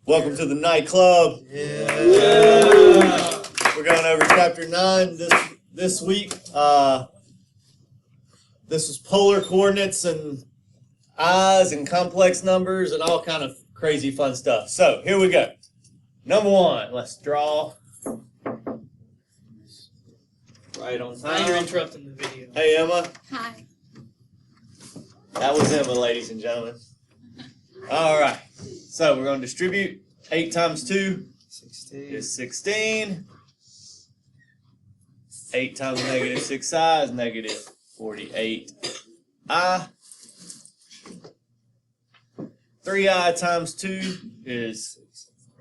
Welcome to the nightclub. Yeah. We're going over chapter 9 this week. This is polar coordinates and i's and complex numbers and all kind of crazy fun stuff. So here we go. Number 1, let's draw. Right on Now you're time. interrupting the video. Hey Emma. Hi. That was Emma, ladies and gentlemen. All right. So we're going to distribute. 8 times 2 is 16. 8 times negative 6i is negative 48i. 3i times 2 is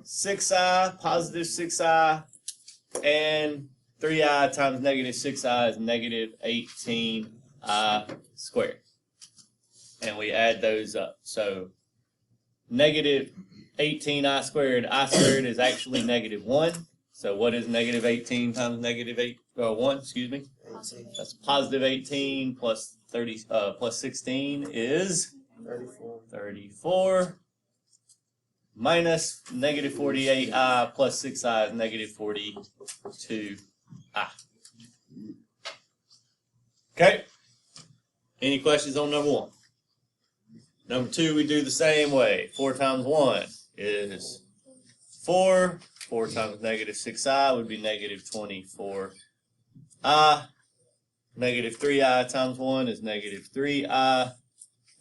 6i, positive 6i. And 3i times negative 6i is negative 18i squared. And we add those up. So negative 18i squared, I squared is actually negative 1. So what is negative 18 times negative 1, excuse me? That's positive 18 plus 30 plus 16 is 34. Minus negative 48i plus 6i is negative 42i. Okay? Any questions on number 1? Number 2, we do the same way. 4 times 1 is 4. 4 times negative 6i would be negative 24i. Negative 3i times 1 is negative 3i.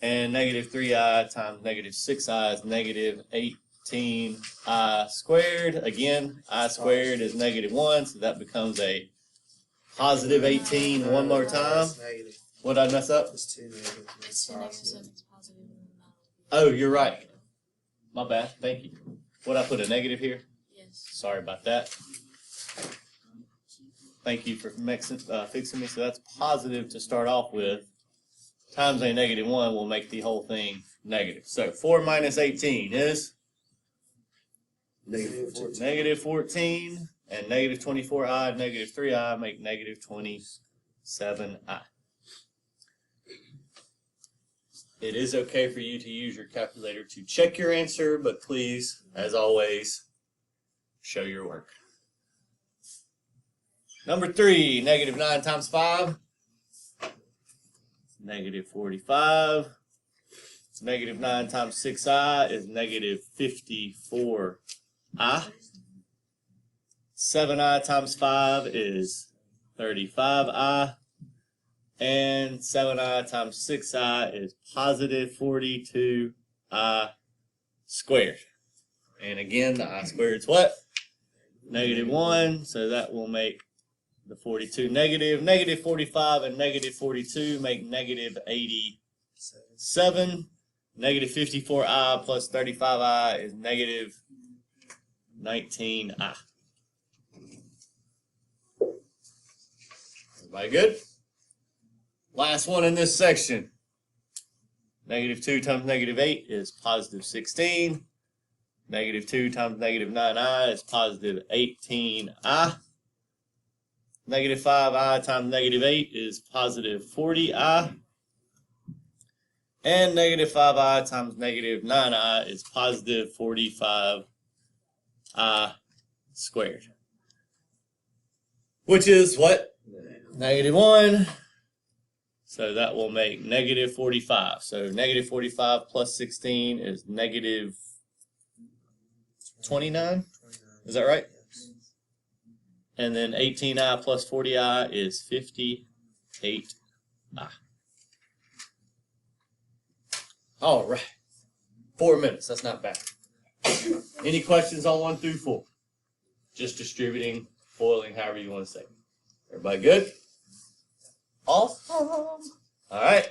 And negative 3i times negative 6i is negative 18i squared. Again, I squared is negative 1, so that becomes a positive 18 one more time. What did I mess up? It's 2 negatives and it's positive. Oh, you're right. My bad. Thank you. What, I put a negative here? Yes. Sorry about that. Thank you for fixing me. So that's positive to start off with. Times a negative 1 will make the whole thing negative. So 4 minus 18 is? Negative 14. And negative 24i, negative 3i make negative 27i. It is okay for you to use your calculator to check your answer, but please, as always, show your work. Number 3, negative 9 times 5. Negative 45. Negative 9 times 6i is negative 54i. 7i times 5 is 35i. And 7i times 6i is positive 42i squared. And again, the I squared is what? Negative 1, so that will make the 42 negative. Negative 45 and negative 42 make negative 87. Negative 54i plus 35i is negative 19i. Everybody good? Last one in this section. Negative 2 times negative 8 is positive 16. Negative 2 times negative 9i is positive 18i. Negative 5i times negative 8 is positive 40i. And negative 5i times negative 9i is positive 45i squared. Which is what? Negative 1. So that will make negative 45. So negative 45 plus 16 is negative 29. Is that right? And then 18i plus 40i is 58i. All right. 4 minutes. That's not bad. Any questions on 1 through 4? Just distributing, foiling, however you want to say it. Everybody good? Awesome. All right.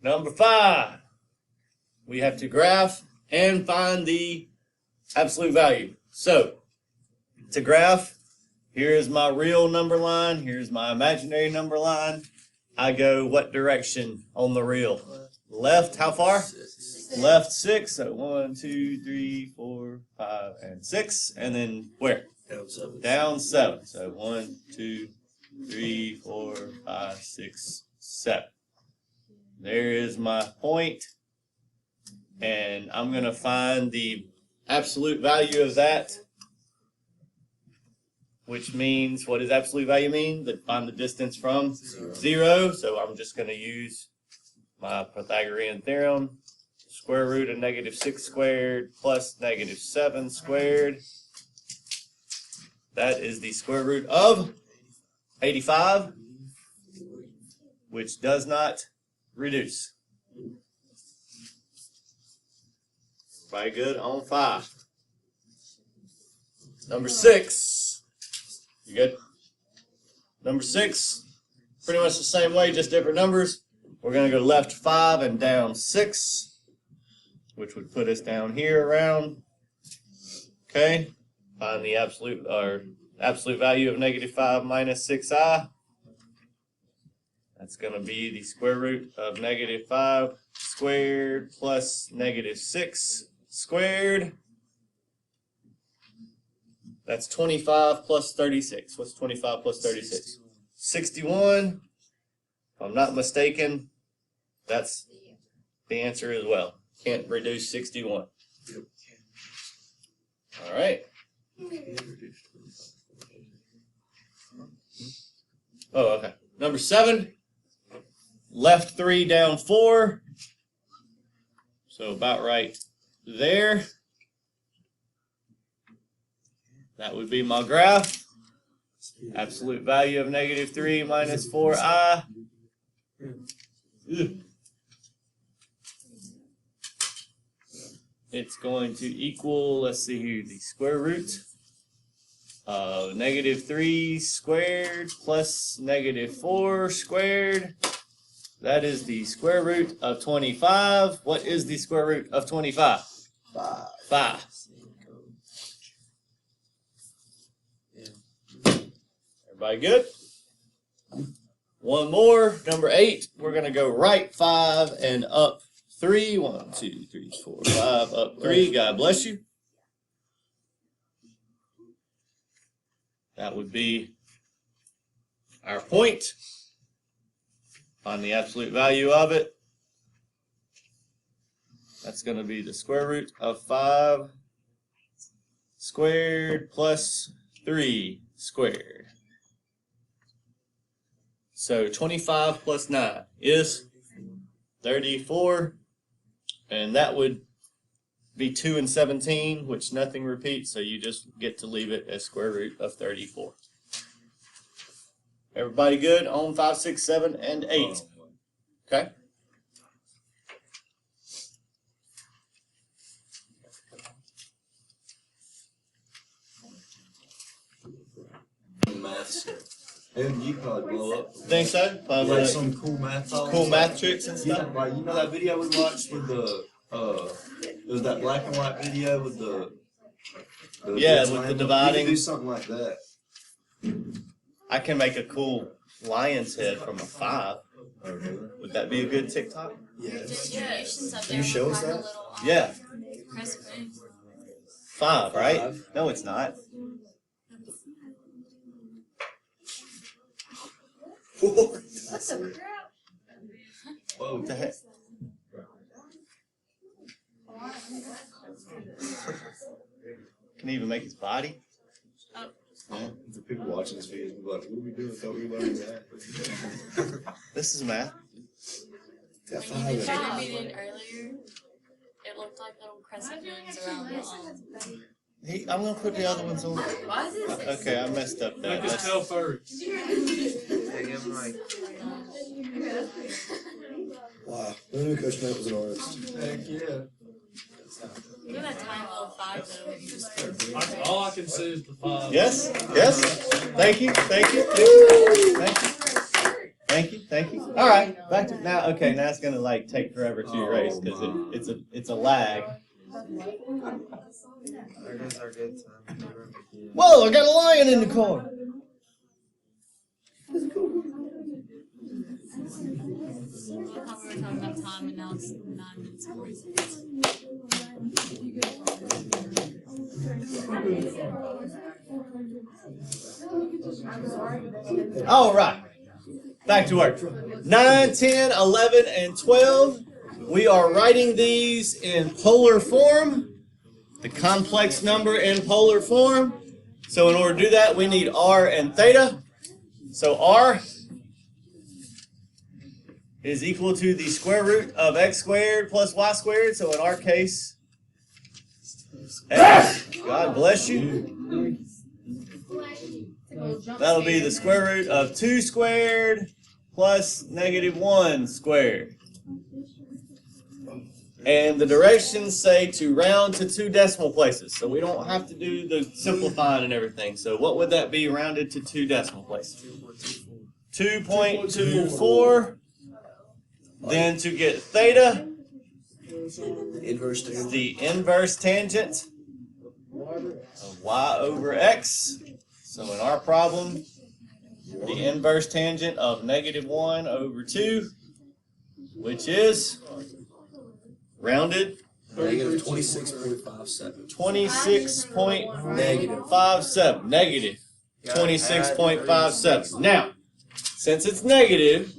Number 5. We have to graph and find the absolute value. So, to graph, here is my real number line. Here's my imaginary number line. I go what direction on the real? Left, how far? 6. Left 6. So 1, 2, 3, 4, 5, and 6. And then where? Down 7. Down 7. So 1, 2, 3, 4, 5, 6, 7. There is my point. And I'm going to find the absolute value of that, which means, what does absolute value mean? That find the distance from 0. So I'm just going to use my Pythagorean theorem. Square root of -6 squared plus -7 squared. That is the square root of 85, which does not reduce. Everybody good on 5? Number 6. You good? Number 6, pretty much the same way, just different numbers. We're going to go left 5 and down 6, which would put us down here around. Okay, find the absolute value of -5 minus 6i. That's going to be the square root of -5 squared plus -6 squared. That's 25 plus 36. What's 25 plus 36? 61. If I'm not mistaken, that's the answer as well. Can't reduce 61. All right. Oh, okay. Number 7. Left 3, down 4. So about right there. That would be my graph. Absolute value of -3 minus 4i. It's going to equal, let's see here, the square root of -3 squared plus -4 squared. That is the square root of 25. What is the square root of 25? 5. Everybody good? One more, number 8. We're going to go right 5 and up 3. 1, 2, 3, 4, 5, up 3. God bless you. That would be our point. Find the absolute value of it. That's going to be the square root of 5 squared plus 3 squared. So 25 plus 9 is 34. And that would be 2 and 17, which nothing repeats, so you just get to leave it as square root of 34. Everybody good on 5, 6, 7, and 8? Okay. And you probably blow up. Think so? Like some cool math. Cool math tricks and stuff. Like, you know that video we watched with the it was that black and white video with the Yeah, kids with the landing? dividing. You can do something like that. I can make a cool lion's head from a 5. Oh, really? Would that be a good TikTok? Yes. Distributions up Can there. you show us with that? the little, Yeah. recipe. 5, right? No, it's not. What the crap? Whoa. What the heck? Can he even make his body? Oh. The people watching this video will be like, what are we doing? Thought we learned that. This is math. That When you five. distributed earlier, it looked like little crescent moons around the I'm gonna put the other ones on. Why is this? Okay, I messed up that. Just tell first. Wow. I knew Coach Matt was an artist. Heck yeah. Look at that tiny little 5 though. All I can see is the 5. Yes, yes. Thank you, thank you, thank you, thank you, thank you. All right, back to now. Okay, now it's gonna like take forever to erase because it's a lag. There goes our good time. Whoa! I got a lion in the car. I thought we were talking about time and now it's 9 minutes 46. All right, back to work. 9, 10, 11, and 12. We are writing these in polar form. the complex number in polar form. So in order to do that, we need r and theta. So r is equal to the square root of x squared plus y squared. So in our case, x, God bless you. That'll be the square root of 2 squared plus -1 squared. And the directions say to round to 2 decimal places. So we don't have to do the simplifying and everything. So what would that be rounded to 2 decimal places? 2.24. Then to get theta, the inverse tangent of y over x. So in our problem, the inverse tangent of -1 over 2, which is rounded Negative 26.57. 26.57. Negative 26.57. Now, since it's negative,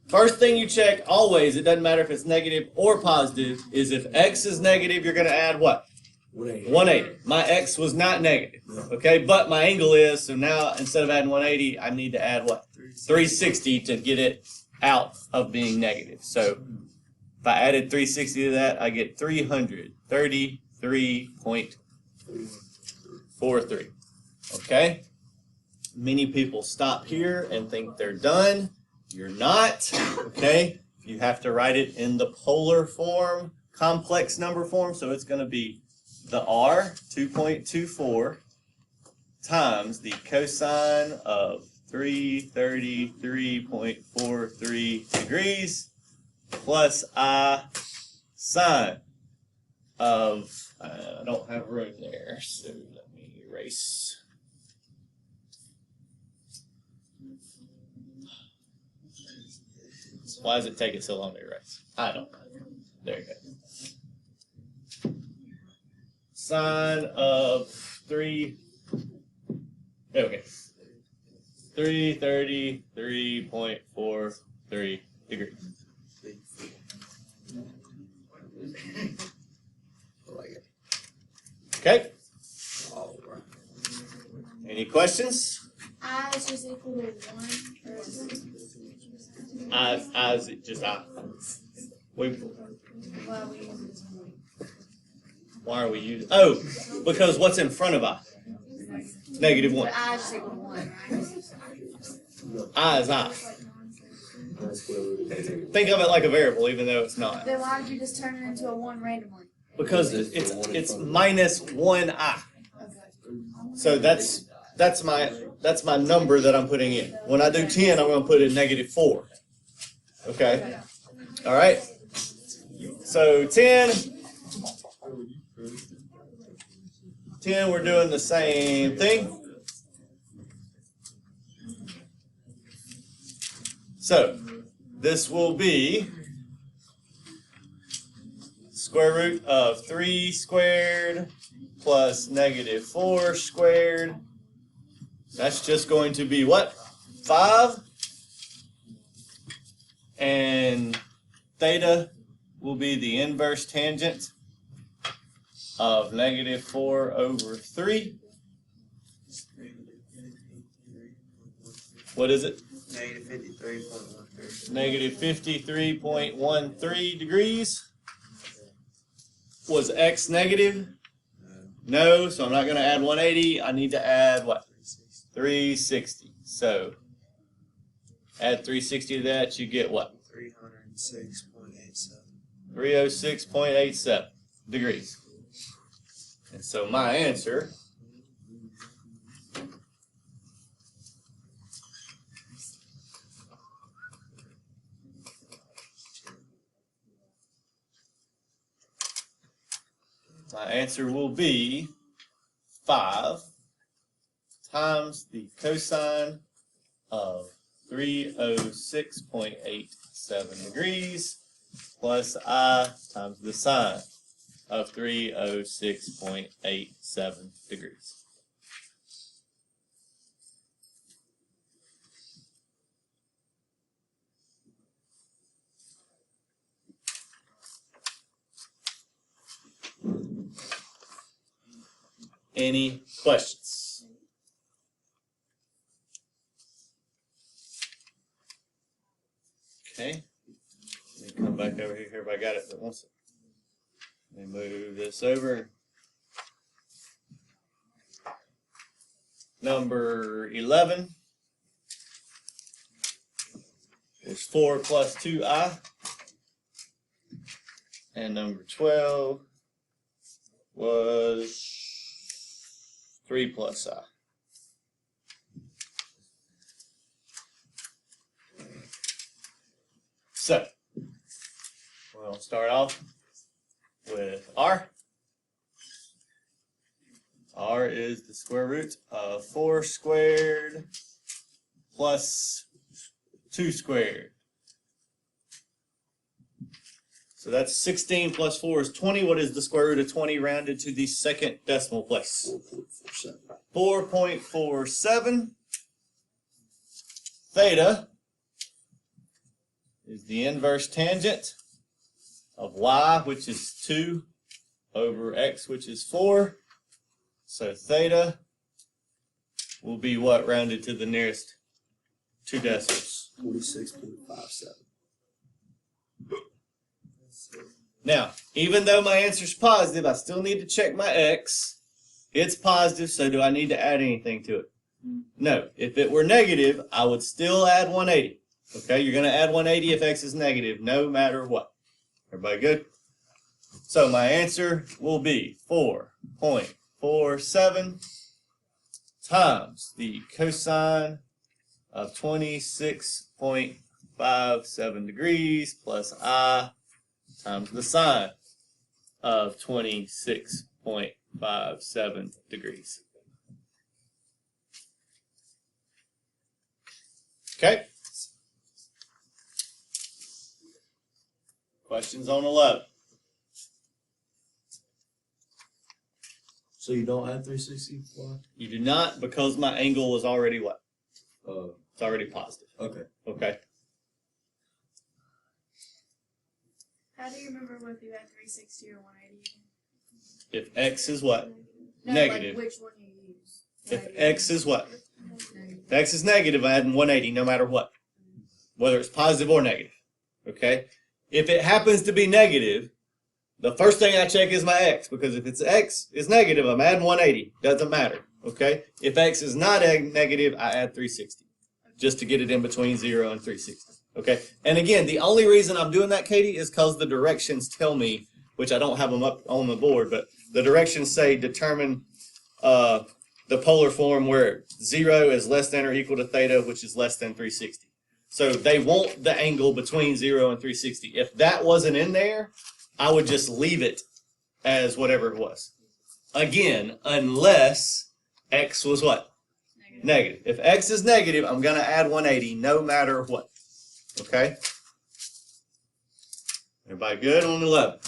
first thing you check always, it doesn't matter if it's negative or positive, is if x is negative, you're going to add what? 180. My x was not negative. Okay, but my angle is, so now instead of adding 180, I need to add what? 360 to get it out of being negative. So if I added 360 to that, I get 333.43. Okay? Many people stop here and think they're done. You're not. Okay? You have to write it in the polar form, complex number form. So it's going to be the r, 2.24, times the cosine of 333.43 degrees plus I sine of, I don't have room there, so let me erase. Why does it take it so long to erase? I don't know. There you go. Sine of 333.43 degrees. Okay. Any questions? I is just equal to 1. I is just I. Why are we using? Oh, because what's in front of I? -1. I is just equal to 1, right? I is I. Think of it like a variable, even though it's not. Then why did you just turn it into a 1 randomly? Because it's minus 1I. So that's my number that I'm putting in. When I do 10, I'm going to put in -4. Okay. All right. So 10, we're doing the same thing. So this will be square root of 3 squared plus -4 squared. That's just going to be what? 5. And theta will be the inverse tangent of -4 over 3. What is it? Negative 53.13. Negative 53.13 degrees. Was x negative? No, so I'm not going to add 180. I need to add what? 360. So add 360 to that, you get what? 306.87. 306.87 degrees. And so my answer will be 5 times the cosine of 306.87 degrees plus I times the sine of 306.87 degrees. Any questions? Okay. Let me come back over here. Everybody got it? But one second. Let me move this over. Number 11 is 4 plus 2i. And number 12 was 3 plus I. So, we'll start off with R. R is the square root of 4 squared plus 2 squared. So that's 16 plus 4 is 20. What is the square root of 20 rounded to the second decimal place? 4.47. Theta is the inverse tangent of y, which is 2, over x, which is 4. So theta will be what rounded to the nearest 2 decimals? 46.57. Now, even though my answer is positive, I still need to check my x. It's positive, so do I need to add anything to it? No. If it were negative, I would still add 180. Okay, you're going to add 180 if x is negative, no matter what. Everybody good? So my answer will be 4.47 times the cosine of 26.57 degrees plus I times the sine of 26.57 degrees. Okay? Questions on 11? So you don't add 360? You do not, because my angle was already what? It's already positive. Okay. Okay? How do you remember whether you had 360 or 180? If x is what? No, Negative. Like which one you use? If x is what? If x is negative, I add 180 no matter what. Whether it's positive or negative. Okay? If it happens to be negative, the first thing I check is my x, because if it's x is negative, I'm adding 180. Doesn't matter. Okay? If x is not negative, I add 360. Just to get it in between 0 and 360. Okay? And again, the only reason I'm doing that, Katie, is because the directions tell me, which I don't have them up on the board, but the directions say determine the polar form where 0 is less than or equal to theta, which is less than 360. So they want the angle between 0 and 360. If that wasn't in there, I would just leave it as whatever it was. Again, unless x was what? Negative. If x is negative, I'm going to add 180 no matter what. Okay? Everybody good on 11?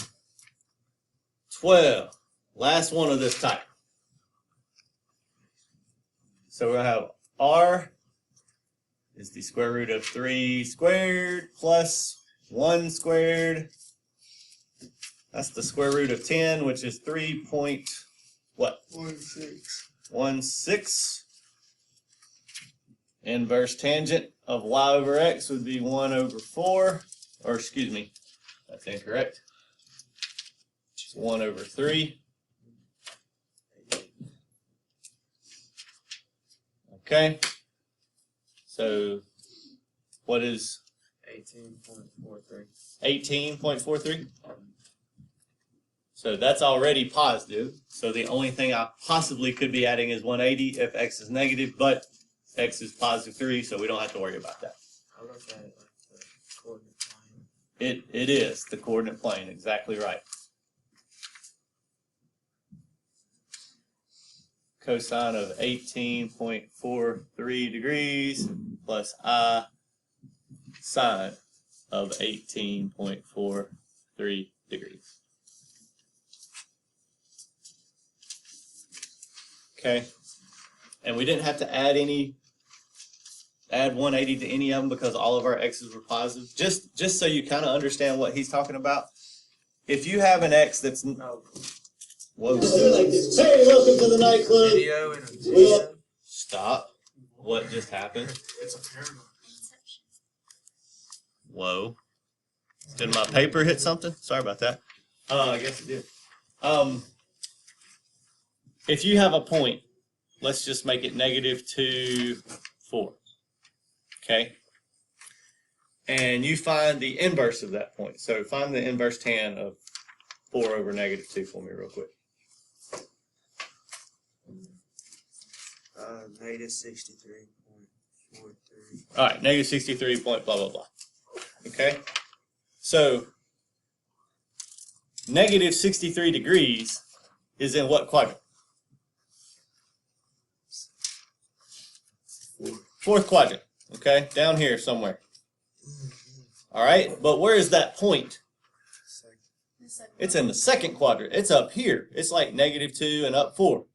12. Last one of this type. So we're going to have r is the square root of 3 squared plus 1 squared. That's the square root of 10, which is 3.16. Inverse tangent of y over x would be 1 over 4. Or excuse me, that's incorrect. It's 1 over 3. Okay. So what is 18.43. 18.43? So that's already positive. So the only thing I possibly could be adding is 180 if x is negative, but x is positive 3, so we don't have to worry about that. I look at it like the coordinate plane. It is the coordinate plane, exactly right. Cosine of 18.43 degrees plus I sine of 18.43 degrees. Okay, and we didn't have to add 180 to any of them because all of our x's were positive. Just so you kind of understand what he's talking about. If you have an x that's Whoa. Hey, welcome to the nightclub. Video and a Well, video. stop. What just happened? It's a paradox. Inception. Whoa. Did my paper hit something? Sorry about that. I guess it did. If you have a point, let's just make it -2, 4. Okay? And you find the inverse of that point. So find the inverse tan of 4 over -2 for me real quick. Negative 63.43. All right, -63 point blah, blah, blah. Okay? So, -63 degrees is in what quadrant? Fourth quadrant. Okay? Down here somewhere. All right? But where is that point? The second It's in the second quadrant. It's up here. It's like -2 and up 4.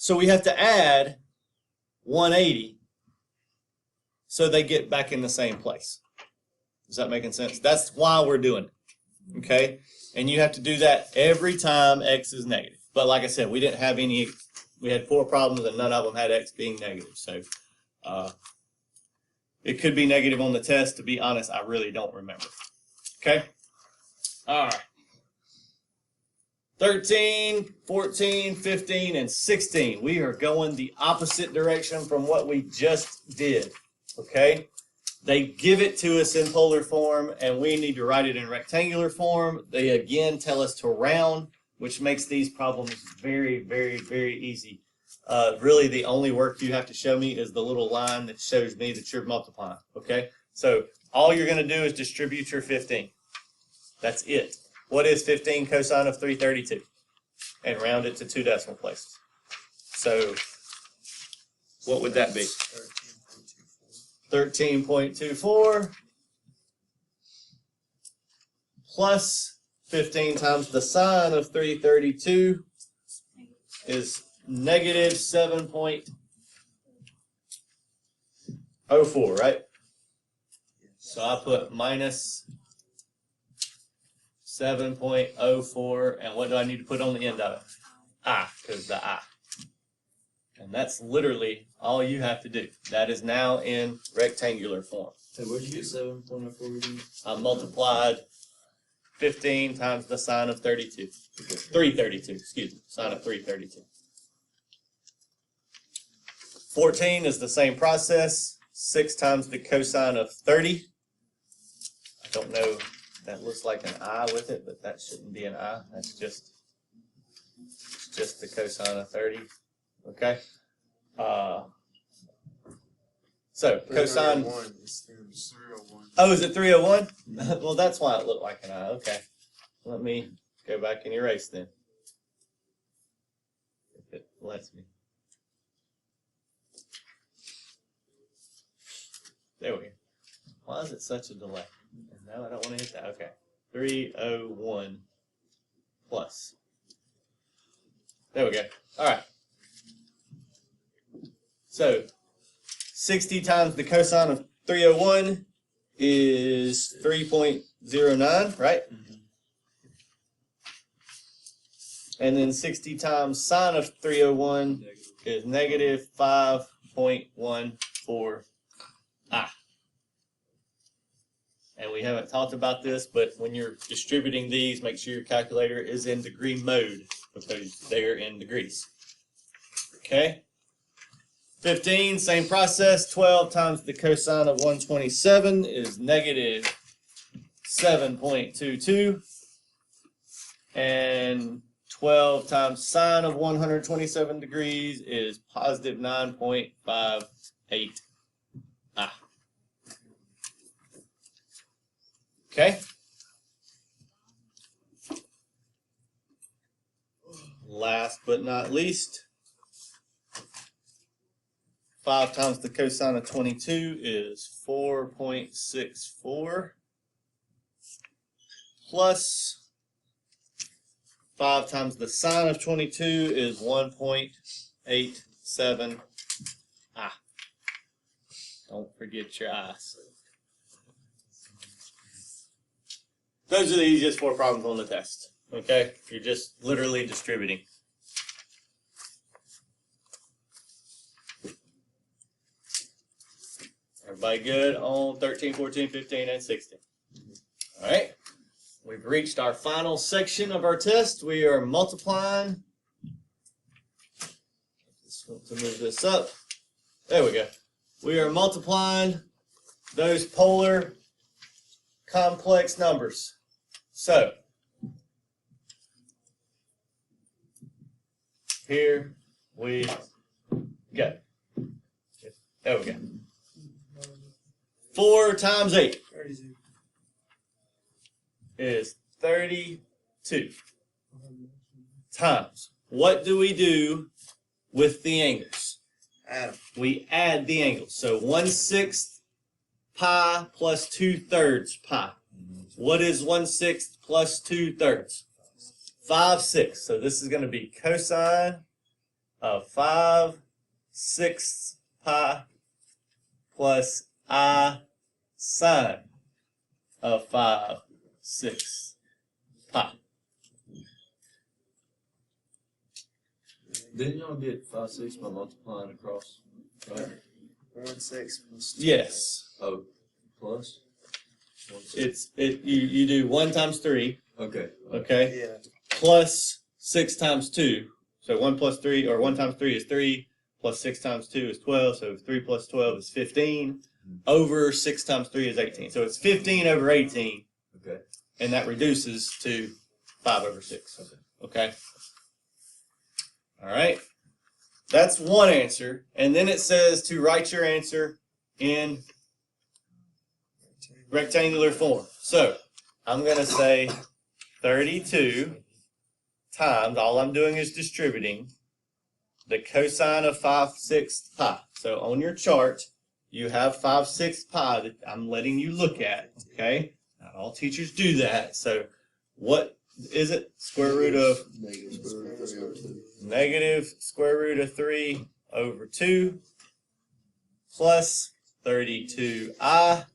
So we have to add 180 so they get back in the same place. Is that making sense? That's why we're doing it. Okay? And you have to do that every time x is negative. But like I said, we didn't have any, we had 4 problems and none of them had x being negative. So it could be negative on the test. To be honest, I really don't remember. Okay? All right. 13, 14, 15, and 16. We are going the opposite direction from what we just did. Okay? They give it to us in polar form, and we need to write it in rectangular form. They again tell us to round, which makes these problems very, very, very easy. Really, the only work you have to show me is the little line that shows me that you're multiplying. Okay? So all you're going to do is distribute your 15. That's it. What is 15 cosine of 332? And round it to 2 decimal places. So what would that be? 13.24 plus 15 times the sine of 332 is -7.04, right? So I put minus 7.04, and what do I need to put on the end of it? I, because the I. And that's literally all you have to do. That is now in rectangular form. Hey, where'd you get 7.04 again? I multiplied 15 times the sine of 32. 332, excuse me, sine of 332. 14 is the same process. 6 times the cosine of 30. I don't know, that looks like an I with it, but that shouldn't be an I. That's just the cosine of 30. Okay? So, cosine... Oh, is it 301? Well, that's why it looked like an I. Okay. Let me go back and erase then. If it lets me. There we go. Why is it such a delay? No, I don't want to hit that. Okay. 301 plus. There we go. All right. So, 60 times the cosine of 301 is 3.09, right? And then 60 times sine of 301 is negative 5.14 I. And we haven't talked about this, but when you're distributing these, make sure your calculator is in degree mode because they're in degrees. Okay? 15, same process. 12 times the cosine of 127 is negative 7.22. And 12 times sine of 127 degrees is positive 9.58. Okay? Last but not least, 5 times the cosine of 22 is 4.64 plus 5 times the sine of 22 is 1.87 I. Don't forget your I's. Those are the easiest 4 problems on the test. Okay, you're just literally distributing. Everybody good on 13, 14, 15, and 16? All right. We've reached our final section of our test. We are multiplying. Just want to move this up. There we go. We are multiplying those polar complex numbers. So, here we go. There we go. 4 times 8 is 32 times. What do we do with the angles? Add 'em. We add the angles. So 1/6 pi plus 2/3 pi. What is 1/6 plus 2/3? 5/6. So this is going to be cosine of 5/6 pi plus I sine of 5/6 pi. Didn't y'all get 5/6 by multiplying across? Right? 1/6 plus 2. Yes. Oh, plus? You do 1 times 3, Okay. okay, Yeah. plus 6 times 2. So 1 plus 3, or 1 times 3 is 3, plus 6 times 2 is 12, so 3 plus 12 is 15, over 6 times 3 is 18. So it's 15 over 18, Okay. and that reduces to 5 over 6, okay? All right, that's one answer, and then it says to write your answer in rectangular form. So I'm going to say 32 times, all I'm doing is distributing, the cosine of 5/6 pi. So on your chart, you have 5/6 pi that I'm letting you look at, okay? Not all teachers do that. So what is it? Square root of negative square root of 3 over 2 plus 32i.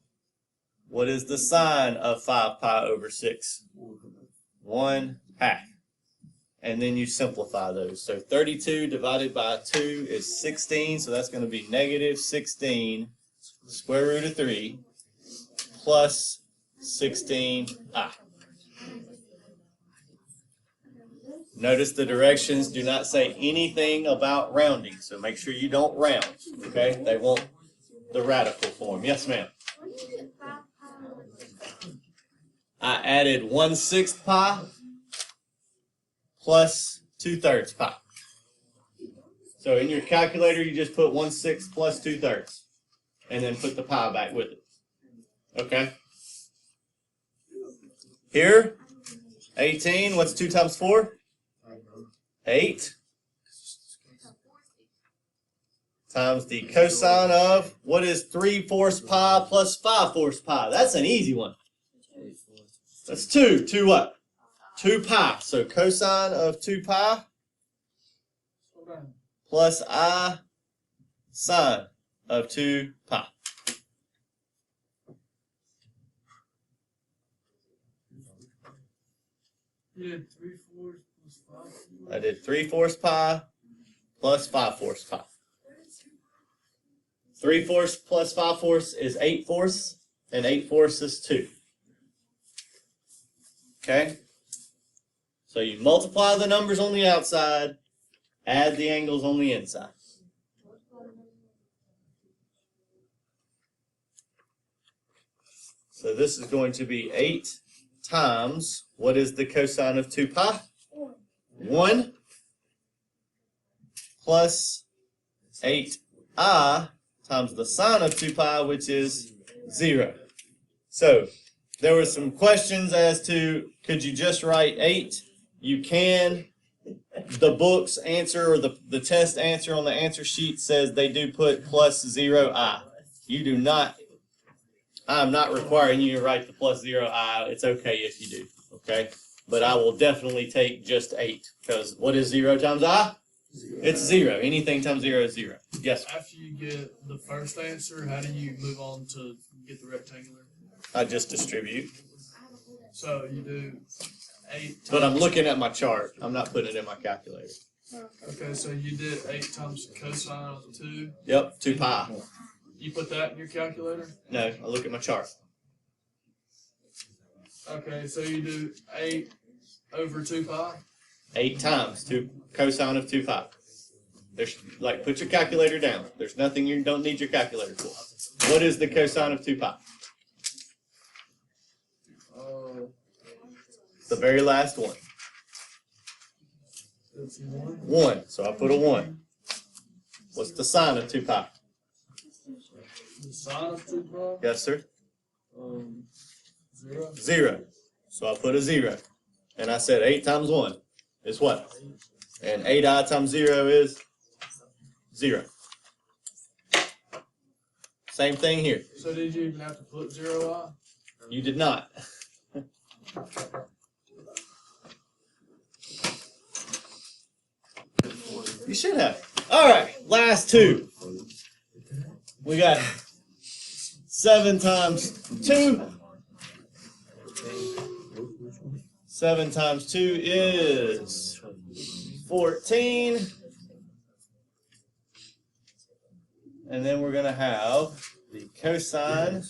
What is the sine of 5 pi over 6? 1/2. And then you simplify those. So 32 divided by 2 is 16. So that's going to be negative 16 square root of 3 plus 16i. Notice the directions do not say anything about rounding. So make sure you don't round. Okay? They want the radical form. Yes, ma'am. I added 1/6 pi plus 2/3 pi. So in your calculator, you just put 1/6 plus 2/3, and then put the pi back with it. Okay? Here, 18, what's 2 times 4? 8. Times the cosine of, what is 3/4 pi plus 5/4 pi? That's an easy one. That's 2. 2 what? 2 pi. So cosine of 2 pi plus I sine of 2 pi. You did 3/4 plus 5/4. I did 3/4 pi plus 5/4 pi. 3/4 plus 5/4 is 8/4, and 8/4 is 2. Okay? So you multiply the numbers on the outside, add the angles on the inside. So this is going to be 8 times, what is the cosine of 2 pi? 1 plus 8i times the sine of 2 pi, which is 0. So there were some questions as to, could you just write 8? You can. The book's answer, or the test answer on the answer sheet says they do put plus 0i. You do not. I'm not requiring you to write the plus 0i. It's okay if you do, okay? But I will definitely take just 8, because what is 0 times I? It's 0. Anything times 0 is 0. Yes, sir. After you get the first answer, how do you move on to get the rectangular? I just distribute. So you do 8 times. But I'm looking at my chart. I'm not putting it in my calculator. Okay, so you did 8 times cosine of 2. Yep, 2 pi. You put that in your calculator? No, I look at my chart. Okay, so you do 8 over 2 pi? 8 times 2 cosine of 2 pi. There's like put your calculator down. There's nothing you don't need your calculator for. What is the cosine of 2 pi? The very last one. It's 1. 1. So I put a 1. What's the sine of 2 pi? The sine of 2 pi? Yes, sir. 0. 0. So I put a 0. And I said 8 times 1 is what? And 8i times 0 is 0. Same thing here. So did you even have to put 0i? You did not. You should have. All right, last two. We got 7 times 2. 7 times 2 is 14. And then we're going to have the cosine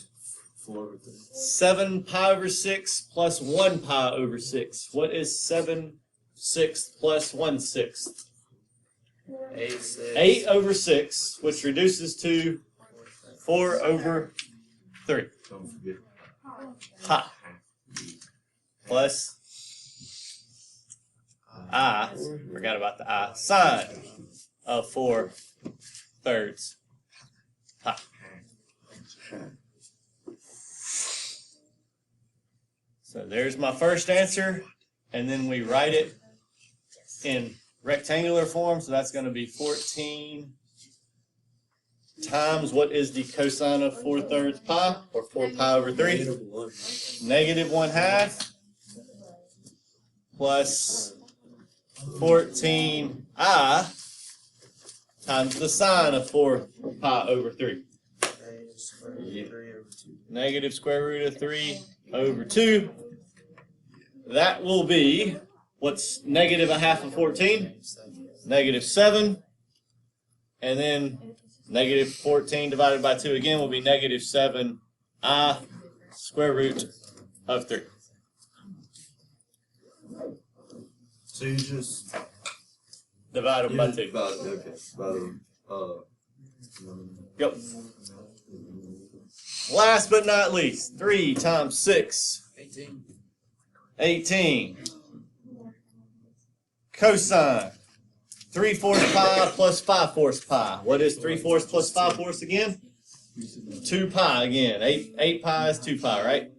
7 pi over 6 plus 1 pi over 6. What is 7/6 plus 1/6? 8 over 6, which reduces to 4 over 3. Don't forget. Pi. Plus I, forgot about the I, sine of 4/3 pi. So there's my first answer, and then we write it in rectangular form, so that's going to be 14 times what is the cosine of 4/3 pi, or 4 pi over 3? Negative 1/2 plus 14i times the sine of 4 pi over 3. Negative square root of 3 over 2. That will be, what's negative 1/2 of 14? Negative 7. And then negative 14 divided by 2 again will be negative 7i square root of 3. So you just Divide them by 2. Yep. Last but not least, 3 times 6. 18. Cosine. 3/4 pi plus 5/4 pi. What is 3/4 plus 5/4 again? 2 pi again. 8 pi is 2 pi, right?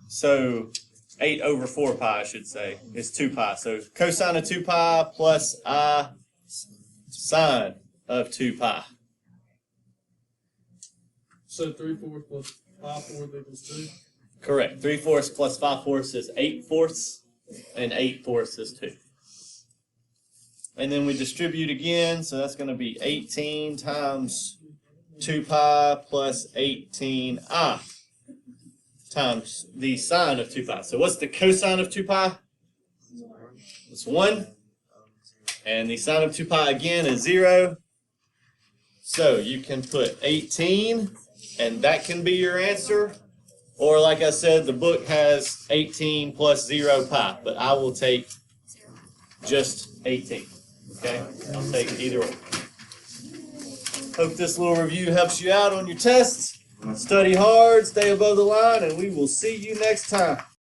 So 8 over 4 pi, I should say, is 2 pi. So cosine of 2 pi plus I sine of 2 pi. So 3/4 plus 5/4 equals 2? Correct. 3/4 plus 5/4 is 8/4, and 8/4 is 2. And then we distribute again, so that's going to be 18 times 2 pi plus 18i times the sine of 2 pi. So what's the cosine of 2 pi? It's 1. And the sine of 2 pi again is 0. So you can put 18, and that can be your answer. Or like I said, the book has 18 plus 0 pi, but I will take just 18. Okay? I'll take either one. Hope this little review helps you out on your tests. Study hard, stay above the line, and we will see you next time.